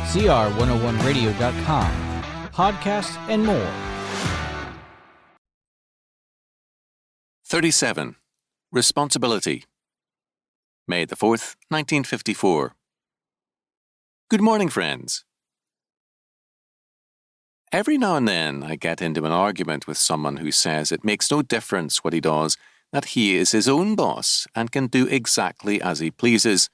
CR101radio.com, podcasts, and more. 37. Responsibility. May the 4th, 1954. Good morning, friends. Every now and then I get into an argument with someone who says it makes no difference what he does, that he is his own boss and can do exactly as he pleases.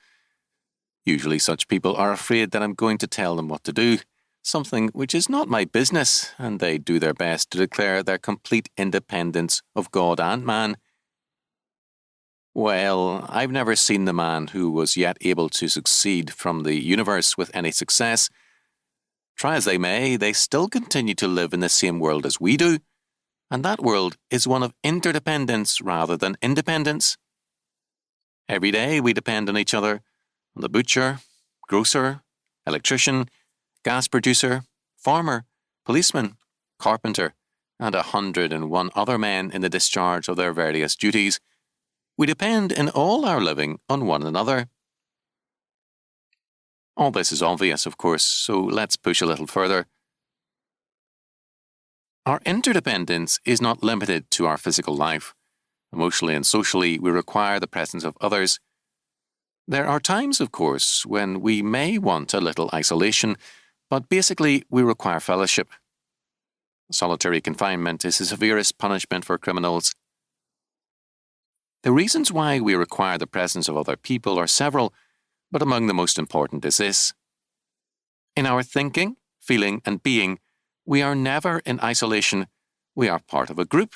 Usually such people are afraid that I'm going to tell them what to do, something which is not my business, and they do their best to declare their complete independence of God and man. Well, I've never seen the man who was yet able to succeed from the universe with any success. Try as they may, they still continue to live in the same world as we do, and that world is one of interdependence rather than independence. Every day we depend on each other, on the butcher, grocer, electrician, gas producer, farmer, policeman, carpenter, and 101 other men in the discharge of their various duties. We depend in all our living on one another. All this is obvious, of course, so let's push a little further. Our interdependence is not limited to our physical life. Emotionally and socially, we require the presence of others. There are times, of course, when we may want a little isolation, but basically we require fellowship. Solitary confinement is the severest punishment for criminals. The reasons why we require the presence of other people are several, but among the most important is this. In our thinking, feeling, and being, we are never in isolation. We are part of a group.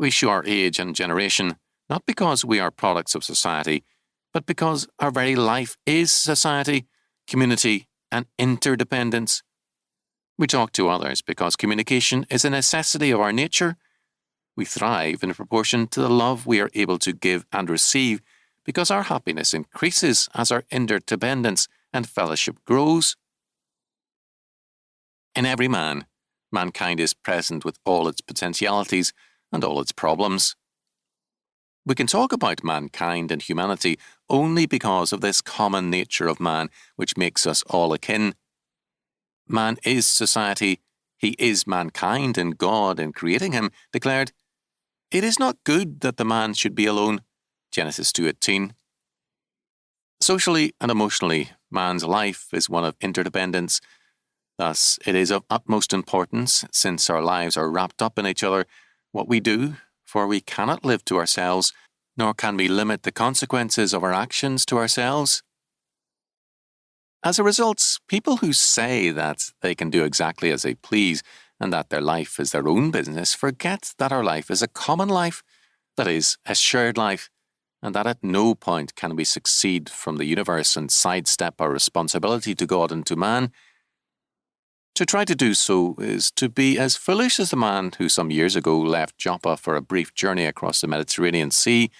We show our age and generation, not because we are products of society, but because our very life is society, community, and interdependence. We talk to others because communication is a necessity of our nature. We thrive in proportion to the love we are able to give and receive because our happiness increases as our interdependence and fellowship grows. In every man, mankind is present with all its potentialities and all its problems. We can talk about mankind and humanity only because of this common nature of man which makes us all akin. Man is society, he is mankind, and God, in creating him, declared, "It is not good that the man should be alone." Genesis 2:18. Socially and emotionally, man's life is one of interdependence. Thus, it is of utmost importance, since our lives are wrapped up in each other, what we do, for we cannot live to ourselves, nor can we limit the consequences of our actions to ourselves. As a result, people who say that they can do exactly as they please and that their life is their own business forget that our life is a common life, that is, a shared life, and that at no point can we succeed from the universe and sidestep our responsibility to God and to man. To try to do so is to be as foolish as the man who some years ago left Joppa for a brief journey across the Mediterranean Sea.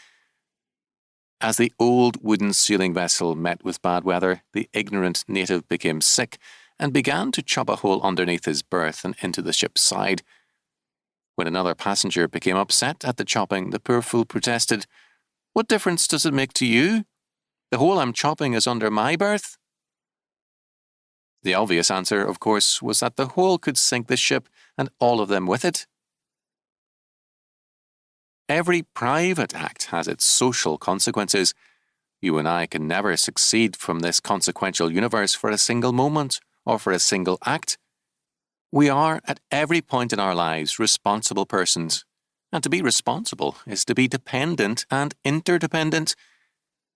As the old wooden sailing vessel met with bad weather, the ignorant native became sick and began to chop a hole underneath his berth and into the ship's side. When another passenger became upset at the chopping, the poor fool protested, "What difference does it make to you? The hole I'm chopping is under my berth." The obvious answer, of course, was that the hole could sink the ship and all of them with it. Every private act has its social consequences. You and I can never succeed from this consequential universe for a single moment or for a single act. We are, at every point in our lives, responsible persons. And to be responsible is to be dependent and interdependent.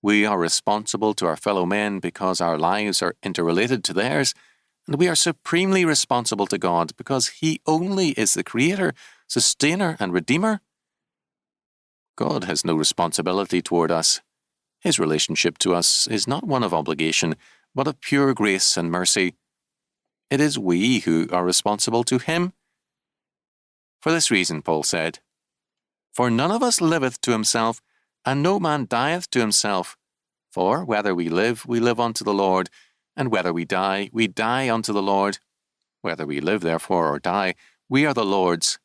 We are responsible to our fellow men because our lives are interrelated to theirs, and we are supremely responsible to God because He only is the Creator, Sustainer, and Redeemer. God has no responsibility toward us. His relationship to us is not one of obligation, but of pure grace and mercy. It is we who are responsible to Him. For this reason, Paul said, "For none of us liveth to himself, and no man dieth to himself. For whether we live unto the Lord, and whether we die unto the Lord. Whether we live, therefore, or die, we are the Lord's.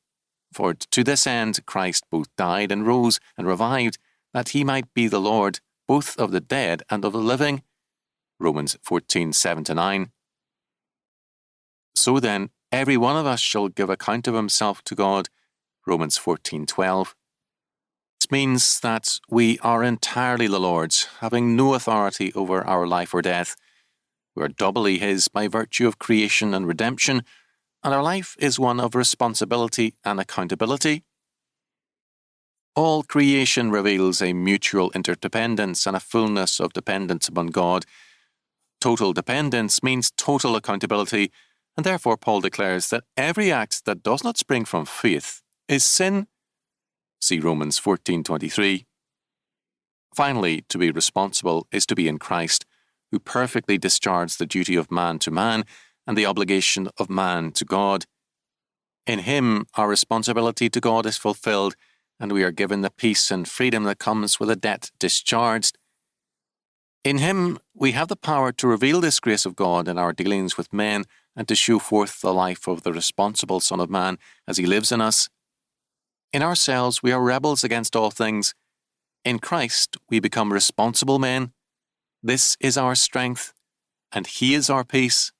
For to this end Christ both died and rose and revived, that He might be the Lord, both of the dead and of the living." Romans 14:7-9. So then, every one of us shall give account of himself to God. Romans 14:12. This means that we are entirely the Lord's, having no authority over our life or death. We are doubly his by virtue of creation and redemption, and our life is one of responsibility and accountability. All creation reveals a mutual interdependence and a fullness of dependence upon God. Total dependence means total accountability, and therefore Paul declares that every act that does not spring from faith is sin. See Romans 14:23. Finally, to be responsible is to be in Christ, who perfectly discharged the duty of man to man and the obligation of man to God. In him, our responsibility to God is fulfilled, and we are given the peace and freedom that comes with a debt discharged. In him, we have the power to reveal this grace of God in our dealings with men and to show forth the life of the responsible Son of Man as he lives in us. In ourselves, we are rebels against all things. In Christ, we become responsible men. This is our strength, and he is our peace.